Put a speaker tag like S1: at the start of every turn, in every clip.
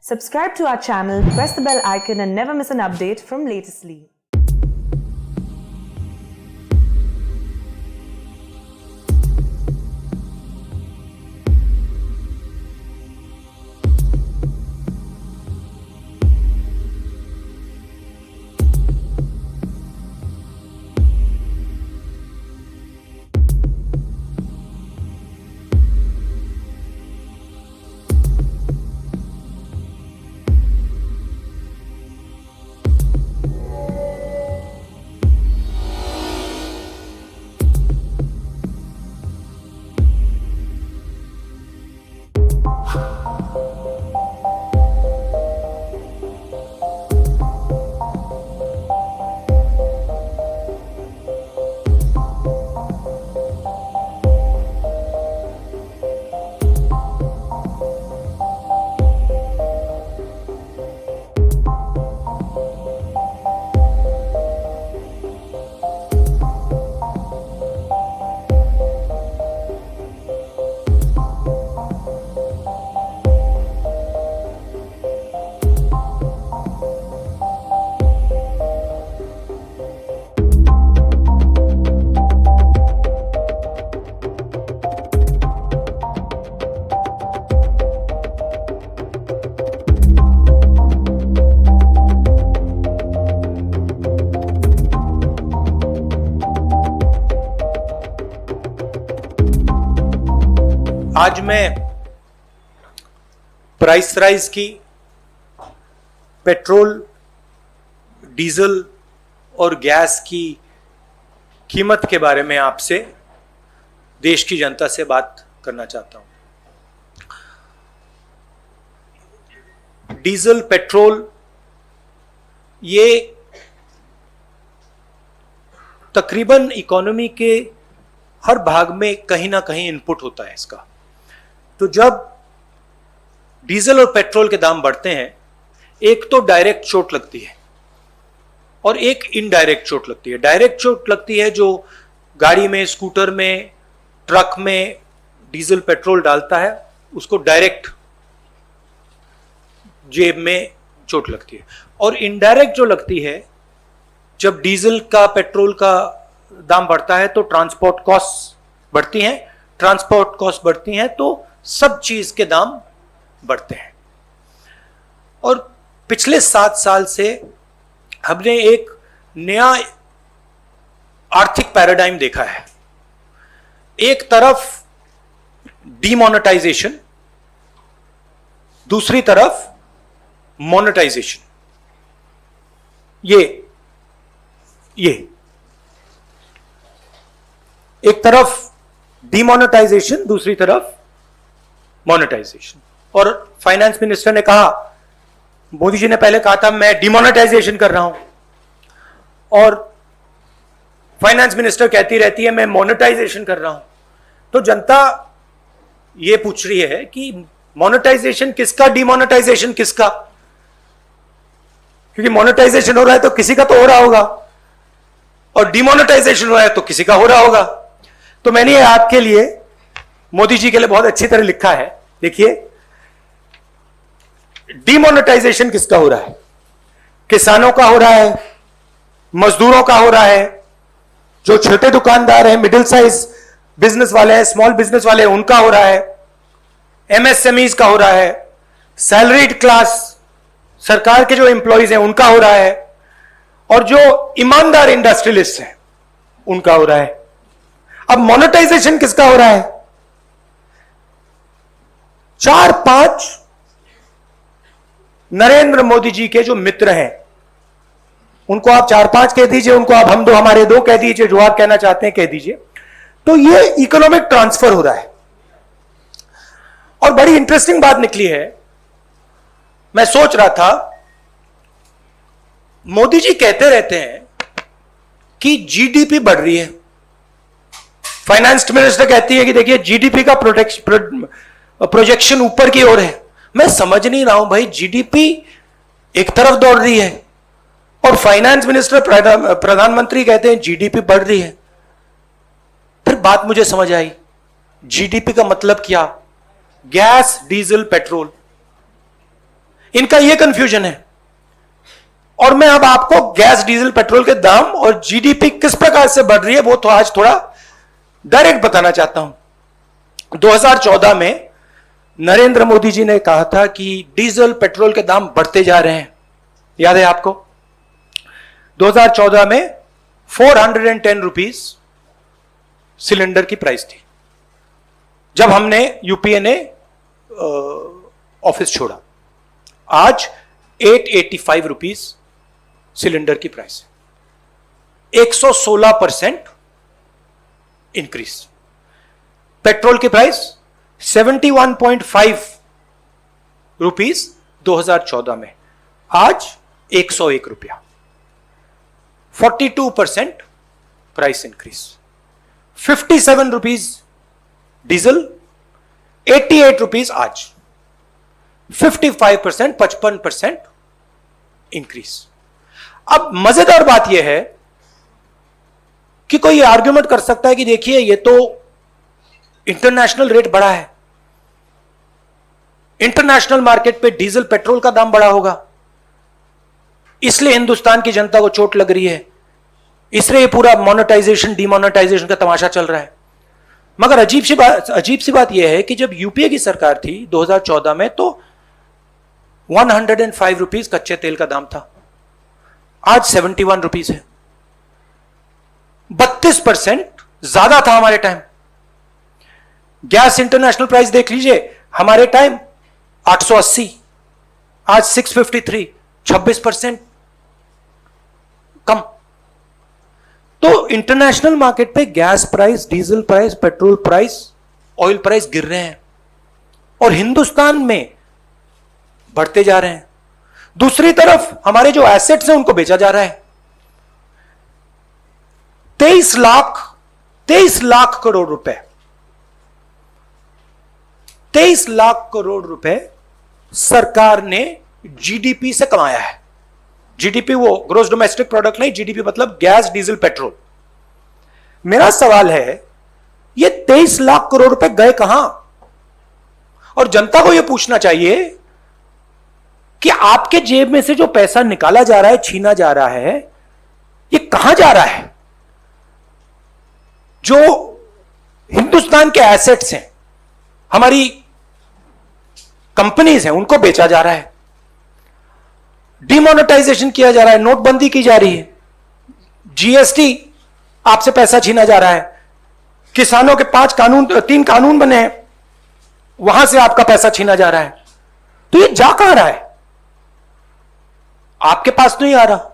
S1: Subscribe to our channel, press the bell icon and never miss an update from Latestly.
S2: आज मैं price rise की, petrol, diesel और gas की कीमत के बारे में आपसे, देश की जनता से बात करना चाहता हूं। डीजल, पेट्रोल ये तकरीबन इकोनॉमी के हर भाग में कहीं ना कहीं इनपुट होता है इसका। तो जब डीजल और पेट्रोल के दाम बढ़ते हैं, एक तो डायरेक्ट चोट लगती है और एक इनडायरेक्ट चोट लगती है। डायरेक्ट चोट लगती है जो गाड़ी में, स्कूटर में, ट्रक में डीजल पेट्रोल डालता है, उसको डायरेक्ट जेब में चोट लगती है। और इनडायरेक्ट जो लगती है, जब डीजल का, पेट्रोल का दाम बढ़ता है तो ट्रांसपोर्ट कॉस्ट बढ़ती हैं। ट्रांसपोर्ट कॉस्ट बढ़ती हैं तो सब चीज के दाम बढ़ते हैं। और पिछले 7 साल से हमने एक नया आर्थिक पैराडाइम देखा है। एक तरफ डीमोनेटाइजेशन, दूसरी तरफ मोनेटाइजेशन। ये एक तरफ डीमोनेटाइजेशन, दूसरी तरफ मोनेटाइजेशन। और फाइनेंस मिनिस्टर ने कहा, मोदी जी ने पहले कहा था मैं डीमोनेटाइजेशन कर रहा हूं, और फाइनेंस मिनिस्टर कहती रहती है मैं मोनेटाइजेशन कर रहा हूं। तो जनता ये पूछ रही है कि मोनेटाइजेशन किसका, डीमोनेटाइजेशन किसका? क्योंकि मोनेटाइजेशन हो रहा है तो किसी का तो हो रहा होगा, और डीमोनेटाइजेशन हो रहा है तो किसी का हो रहा होगा। तो मैंने ये आपके लिए, मोदी जी के लिए बहुत अच्छी तरह लिखा है। देखिए, डीमोनेटाइजेशन किसका हो रहा है? किसानों का हो रहा है, मजदूरों का हो रहा है, जो छोटे दुकानदार हैं, मिडिल साइज बिजनेस वाले हैं, स्मॉल बिजनेस वाले हैं, उनका हो रहा है, एमएसएमईज का हो रहा है, सैलरीड क्लास, सरकार के जो एम्प्लॉइज हैं उनका हो रहा है, और जो ईमानदार इंडस्ट्रियलिस्ट हैं उनका हो रहा है। अब मोनेटाइजेशन किसका हो रहा है? 4-5 नरेंद्र मोदी जी के जो मित्र हैं, उनको आप 4-5 कह दीजिए, उनको आप हम दो हमारे दो कह दीजिए, जो आप कहना चाहते हैं कह दीजिए। तो ये इकोनॉमिक ट्रांसफर हो रहा है। और बड़ी इंटरेस्टिंग बात निकली है, मैं सोच रहा था, मोदी जी कहते रहते हैं कि जीडीपी बढ़ रही है, फाइनेंस मिनिस्टर कहती है कि देखिए जीडीपी का प्रोजेक्शन ऊपर की ओर है। मैं समझ नहीं रहा हूं भाई, जीडीपी एक तरफ दौड़ रही है और फाइनेंस मिनिस्टर, प्रधानमंत्री कहते हैं जीडीपी बढ़ रही है। फिर बात मुझे समझ आई, जीडीपी का मतलब क्या? गैस, डीजल, पेट्रोल, इनका यह कंफ्यूजन है। और मैं अब आपको गैस, डीजल, पेट्रोल के दाम और जीडीपी किस प्रकार से बढ़ रही है वो तो आज थोड़ा डायरेक्ट बताना चाहता हूं। 2014 में नरेंद्र मोदी जी ने कहा था कि डीजल, पेट्रोल के दाम बढ़ते जा रहे हैं, याद है आपको? 2014 में 410 रुपीस सिलेंडर की प्राइस थी जब हमने, यूपीए ने ऑफिस छोड़ा। आज 885 रुपीस सिलेंडर की प्राइस है, 116% इंक्रीज। पेट्रोल की प्राइस 71.5 रुपीस 2014 में, आज 101 रुपया, 42% price increase. 57 rupees diesel, 88 rupees आज, 55%, 55% इंक्रीज। अब मजेदार बात यह है कि कोई ये आर्ग्यूमेंट कर सकता है कि देखिए ये तो इंटरनेशनल रेट बढ़ा है, इंटरनेशनल मार्केट पे डीजल, पेट्रोल का दाम बढ़ा होगा, इसलिए हिंदुस्तान की जनता को चोट लग रही है, इसलिए पूरा मोनेटाइजेशन, डिमोनेटाइजेशन का तमाशा चल रहा है। मगर अजीब सी बात यह है कि जब यूपीए की सरकार थी 2014 में तो 105 रुपीस कच्चे तेल का दाम था, आज 71 रुपीस है, 32% ज्यादा था हमारे टाइम। गैस इंटरनेशनल प्राइस देख लीजिए, हमारे टाइम 880, आज 653, 26% कम। तो इंटरनेशनल मार्केट पे gas price, diesel price, petrol price, oil price गिर रहे हैं और हिंदुस्तान में बढ़ते जा रहे हैं। दूसरी तरफ हमारे जो एसेट्स हैं उनको बेचा जा रहा है। 23 लाख करोड़ रुपए, 23 लाख करोड़ रुपए सरकार ने जीडीपी से कमाया है। जीडीपी वो ग्रोस डोमेस्टिक प्रोडक्ट नहीं, जीडीपी मतलब गैस, डीजल, पेट्रोल। मेरा सवाल है ये 23 लाख करोड़ रुपए गए कहां? और जनता को यह पूछना चाहिए कि आपके जेब में से जो पैसा निकाला जा रहा है, छीना जा रहा है, ये कहां जा रहा है? जो हिंदुस्तान के एसेट्स हैं, हमारी कंपनीज हैं, उनको बेचा जा रहा है, डिमोनेटाइजेशन किया जा रहा है, नोटबंदी की जा रही है, जीएसटी आपसे पैसा छीना जा रहा है, किसानों के 3 कानून बने हैं, वहां से आपका पैसा छीना जा रहा है। तो ये जा कहां रहा है? आपके पास तो नहीं आ रहा,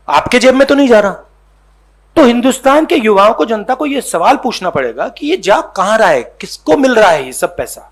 S2: आपके जेब में तो नहीं जा रहा। तो हिंदुस्तान के युवाओं को, जनता को यह सवाल पूछना पड़ेगा कि ये जा कहां रहा है, किसको मिल रहा है ये सब पैसा?